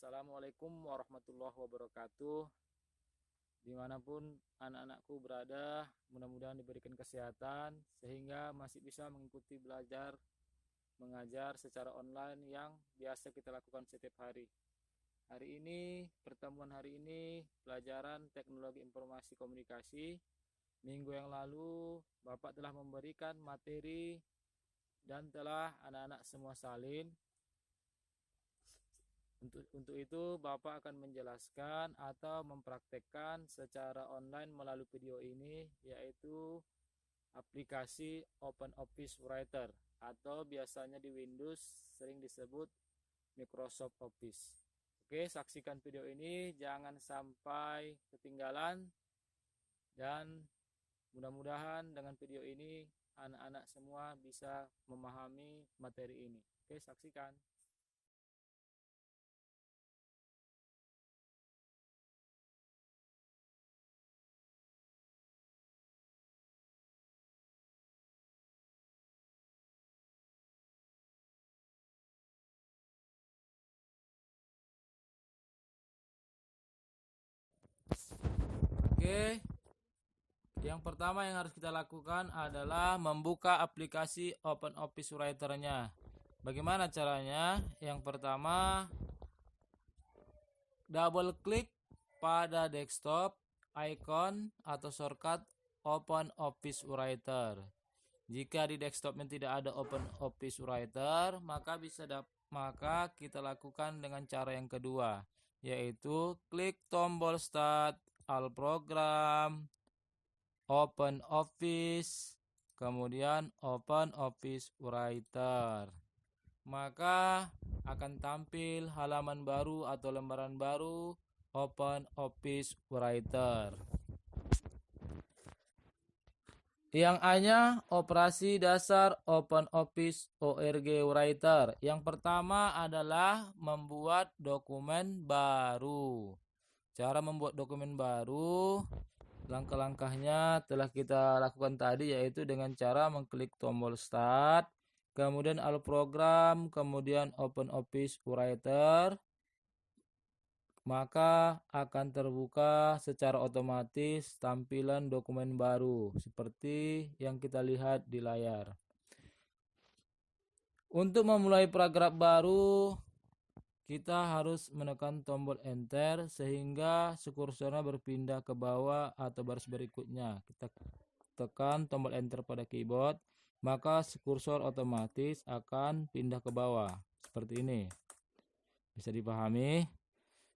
Assalamualaikum warahmatullahi wabarakatuh. Dimanapun anak-anakku berada, mudah-mudahan diberikan kesehatan sehingga masih bisa mengikuti belajar mengajar secara online yang biasa kita lakukan setiap hari. Pertemuan hari ini pelajaran teknologi informasi komunikasi. Minggu yang lalu Bapak telah memberikan materi dan telah anak-anak semua salin. Untuk itu Bapak akan menjelaskan atau mempraktekkan secara online melalui video ini, yaitu aplikasi OpenOffice Writer atau biasanya di Windows sering disebut Microsoft Office. Oke, saksikan video ini, jangan sampai ketinggalan, dan mudah-mudahan dengan video ini anak-anak semua bisa memahami materi ini. Oke, saksikan. Oke, yang pertama yang harus kita lakukan adalah membuka aplikasi OpenOffice Writer-nya. Bagaimana caranya? Yang pertama, double klik pada desktop icon atau shortcut OpenOffice Writer. Jika di desktopnya tidak ada OpenOffice Writer, maka kita lakukan dengan cara yang kedua, yaitu klik tombol Start, All Program, OpenOffice, kemudian OpenOffice Writer. Maka akan tampil halaman baru atau lembaran baru OpenOffice Writer. Yang A-nya operasi dasar OpenOffice ORG Writer. Yang pertama adalah membuat dokumen baru. Cara membuat dokumen baru, langkah-langkahnya telah kita lakukan tadi, yaitu dengan cara mengklik tombol Start, kemudian All Program, kemudian OpenOffice Writer. Maka akan terbuka secara otomatis tampilan dokumen baru seperti yang kita lihat di layar. Untuk memulai paragraf baru, kita harus menekan tombol Enter sehingga kursornya berpindah ke bawah atau baris berikutnya. Kita tekan tombol Enter pada keyboard, maka kursor otomatis akan pindah ke bawah seperti ini. Bisa dipahami?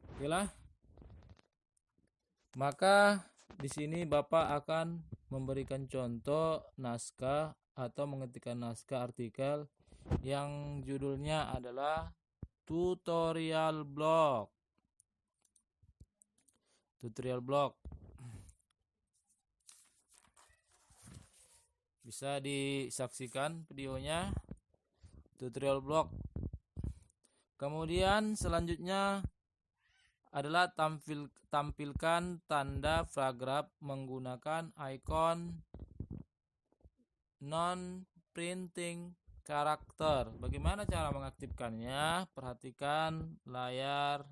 Okelah. Maka di sini Bapak akan memberikan contoh naskah atau mengetikkan naskah artikel yang judulnya adalah tutorial blog. Tutorial blog. Bisa disaksikan videonya. Tutorial blog. Kemudian selanjutnya adalah tampilkan tanda paragraf menggunakan icon non-printing karakter. Bagaimana cara mengaktifkannya? Perhatikan layar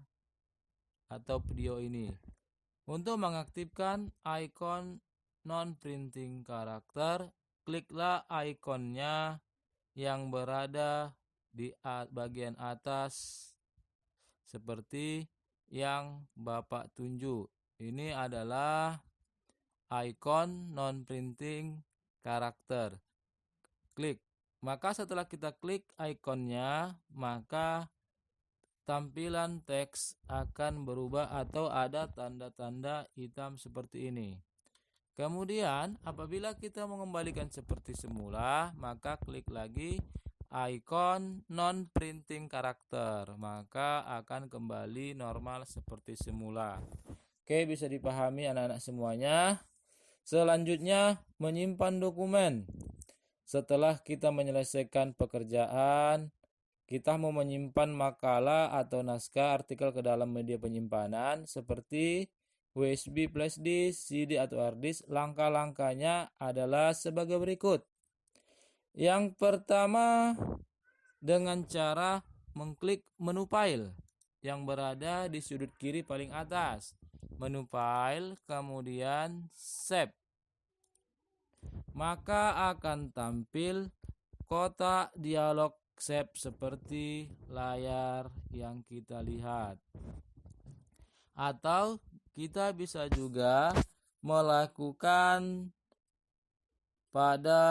atau video ini. Untuk mengaktifkan icon non-printing karakter, kliklah ikonnya yang berada di bagian atas seperti yang Bapak tunjuk. Ini adalah icon non-printing karakter. Klik. Maka setelah kita klik ikonnya, maka tampilan teks akan berubah atau ada tanda-tanda hitam seperti ini. Kemudian apabila kita mengembalikan seperti semula, maka klik lagi icon non-printing karakter, maka akan kembali normal seperti semula. Oke, bisa dipahami anak-anak semuanya. Selanjutnya, menyimpan dokumen. Setelah kita menyelesaikan pekerjaan, kita mau menyimpan makalah atau naskah artikel ke dalam media penyimpanan seperti USB flash disk, CD atau hard disk. Langkah-langkahnya adalah sebagai berikut. Yang pertama, dengan cara mengklik menu file. yang berada di sudut kiri paling atas. Menu file, kemudian save. Maka akan tampil kotak dialog save seperti layar yang kita lihat. Atau kita bisa juga melakukan pada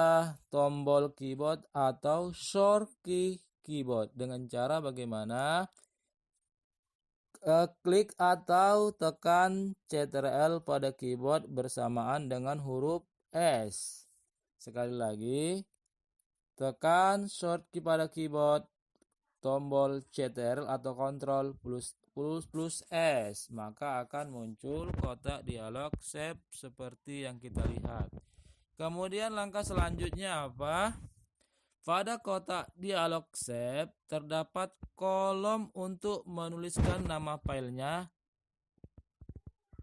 tombol keyboard atau shortcut keyboard dengan cara bagaimana klik atau tekan Ctrl pada keyboard bersamaan dengan huruf S. Sekali lagi, tekan shortcut pada keyboard tombol Ctrl atau Ctrl plus S, maka akan muncul kotak dialog save seperti yang kita lihat. Kemudian langkah selanjutnya apa? Pada kotak dialog save terdapat kolom untuk menuliskan nama filenya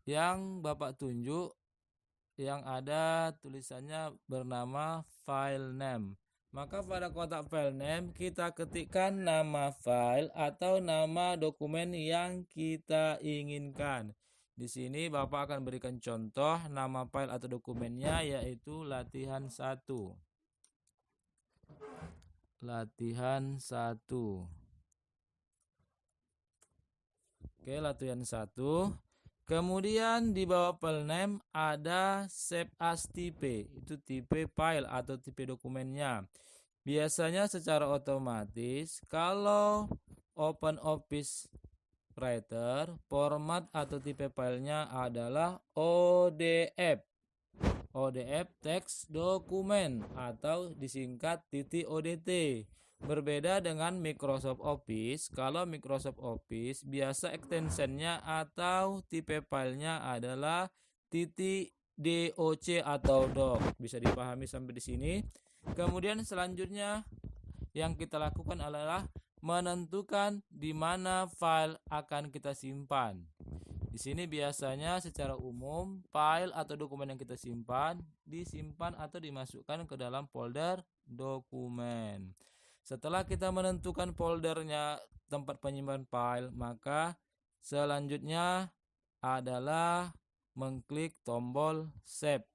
yang Bapak tunjuk, yang ada tulisannya bernama file name. Maka pada kotak file name kita ketikkan nama file atau nama dokumen yang kita inginkan. Di sini Bapak akan berikan contoh nama file atau dokumennya yaitu latihan 1. Latihan 1. Oke, latihan 1. Kemudian di bawah file name ada save as tipe, itu tipe file atau tipe dokumennya. Biasanya secara otomatis kalau OpenOffice Writer format atau tipe filenya adalah ODF. ODF text dokumen atau disingkat .odt. Berbeda dengan Microsoft Office, kalau Microsoft Office biasa extensionnya atau tipe filenya adalah .doc atau doc. Bisa dipahami sampai di sini. Kemudian selanjutnya yang kita lakukan adalah menentukan di mana file akan kita simpan. Di sini biasanya secara umum file atau dokumen yang kita simpan disimpan atau dimasukkan ke dalam folder dokumen. Setelah kita menentukan foldernya tempat penyimpanan file, maka selanjutnya adalah mengklik tombol save.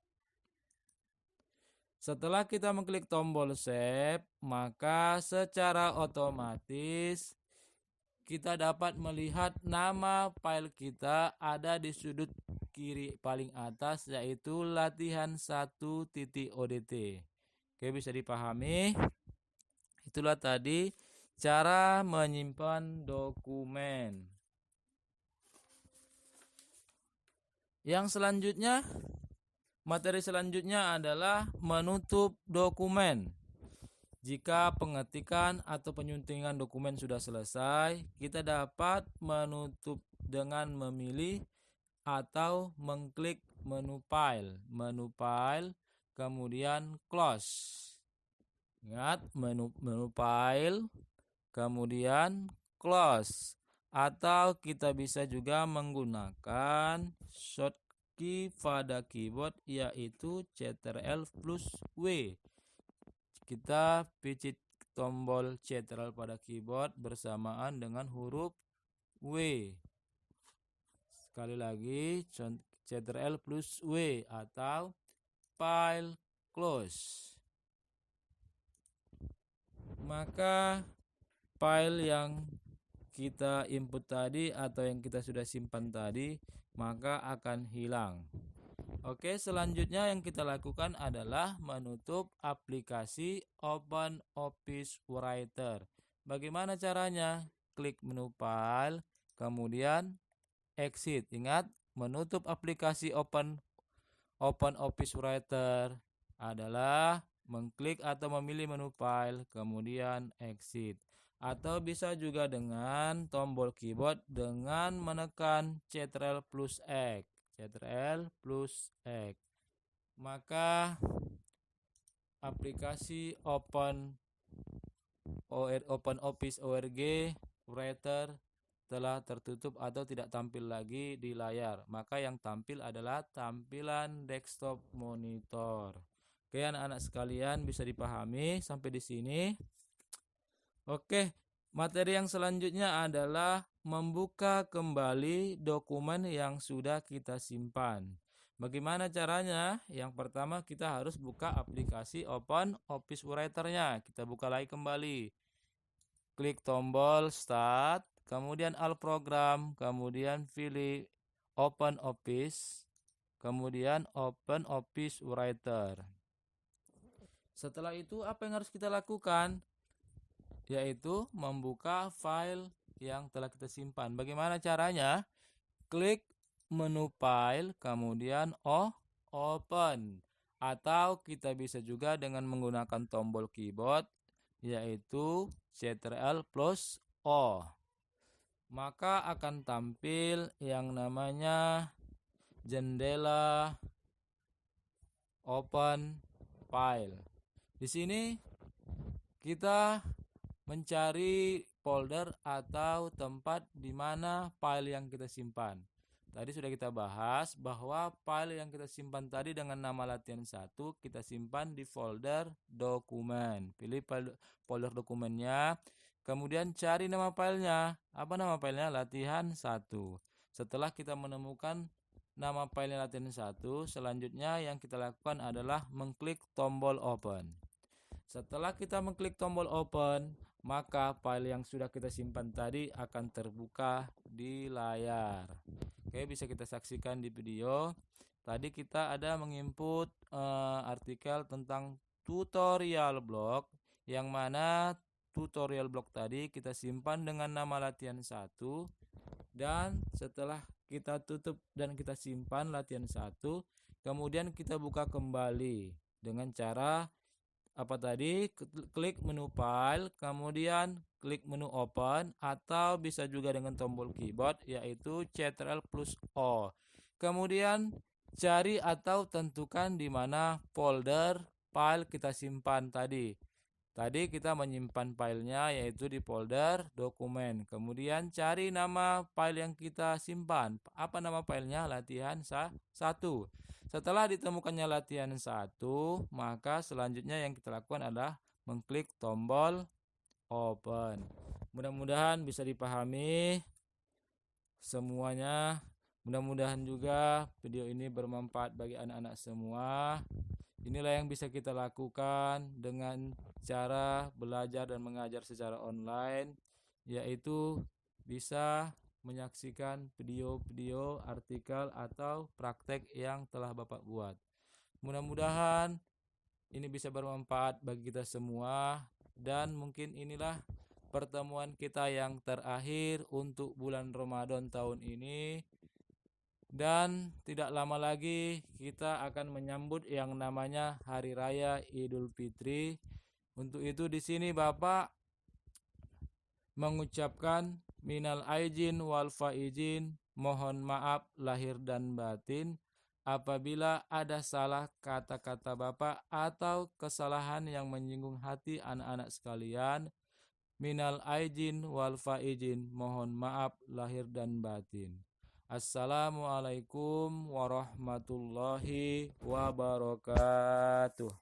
Setelah kita mengklik tombol save, maka secara otomatis kita dapat melihat nama file kita ada di sudut kiri paling atas yaitu latihan1.odt. Oke, bisa dipahami? Itulah tadi cara menyimpan dokumen. Yang selanjutnya, materi selanjutnya adalah menutup dokumen. Jika pengetikan atau penyuntingan dokumen sudah selesai, kita dapat menutup dengan memilih atau mengklik menu file, kemudian close. Ingat, menu file, kemudian close. Atau kita bisa juga menggunakan shortcut pada keyboard yaitu Ctrl plus W. Kita picit tombol Ctrl pada keyboard bersamaan dengan huruf W. Sekali lagi Ctrl plus W atau file close. Maka file yang kita input tadi atau yang kita sudah simpan tadi maka akan hilang. Oke, selanjutnya yang kita lakukan adalah menutup aplikasi OpenOffice Writer. Bagaimana caranya? Klik menu file, kemudian exit. Ingat, menutup aplikasi OpenOffice Writer adalah mengklik atau memilih menu file, kemudian exit. Atau bisa juga dengan tombol keyboard dengan menekan Ctrl plus X. Ctrl plus X. Maka aplikasi OpenOffice ORG Writer telah tertutup atau tidak tampil lagi di layar. Maka yang tampil adalah tampilan desktop monitor. Oke, anak-anak sekalian bisa dipahami sampai di sini. Oke, Materi yang selanjutnya adalah membuka kembali dokumen yang sudah kita simpan. Bagaimana caranya? Yang pertama kita harus buka aplikasi Open Office Writer-nya. Kita buka lagi kembali. Klik tombol Start, kemudian All Program, kemudian pilih Open Office, kemudian Open Office Writer. Setelah itu apa yang harus kita lakukan? Yaitu membuka file yang telah kita simpan. Bagaimana caranya? Klik menu file, kemudian open. Atau kita bisa juga dengan menggunakan tombol keyboard, yaitu Ctrl+O. Maka akan tampil yang namanya jendela open file. Di sini kita mencari folder atau tempat di mana file yang kita simpan. Tadi sudah kita bahas bahwa file yang kita simpan tadi dengan nama latihan 1 kita simpan di folder dokumen. Pilih folder dokumennya, kemudian cari nama filenya. Apa nama filenya? Latihan 1. Setelah kita menemukan nama filenya latihan 1, selanjutnya yang kita lakukan adalah mengklik tombol open. Setelah kita mengklik tombol open, maka file yang sudah kita simpan tadi akan terbuka di layar. Oke, bisa kita saksikan di video. Tadi kita ada menginput artikel tentang tutorial blog, yang mana tutorial blog tadi kita simpan dengan nama latihan 1, dan setelah kita tutup dan kita simpan latihan 1, kemudian kita buka kembali dengan cara apa tadi? Klik menu file, kemudian klik menu open, atau bisa juga dengan tombol keyboard yaitu Ctrl+O. Kemudian cari atau tentukan di mana folder file kita simpan tadi. Tadi kita menyimpan filenya yaitu di folder dokumen. Kemudian cari nama file yang kita simpan. Apa nama filenya? Latihan 1. Setelah ditemukannya latihan 1, maka selanjutnya yang kita lakukan adalah mengklik tombol open. Mudah-mudahan bisa dipahami semuanya. Mudah-mudahan juga video ini bermanfaat bagi anak-anak semua. Inilah yang bisa kita lakukan dengan cara belajar dan mengajar secara online, yaitu bisa menyaksikan video-video, artikel, atau praktek yang telah Bapak buat. Mudah-mudahan ini bisa bermanfaat bagi kita semua, dan mungkin inilah pertemuan kita yang terakhir untuk bulan Ramadan tahun ini. Dan tidak lama lagi kita akan menyambut yang namanya Hari Raya Idul Fitri. Untuk itu di sini Bapak mengucapkan minal aijin wal faizin, mohon maaf lahir dan batin apabila ada salah kata-kata Bapak atau kesalahan yang menyinggung hati anak-anak sekalian. Minal aijin wal faizin, mohon maaf lahir dan batin. Assalamualaikum warahmatullahi wabarakatuh.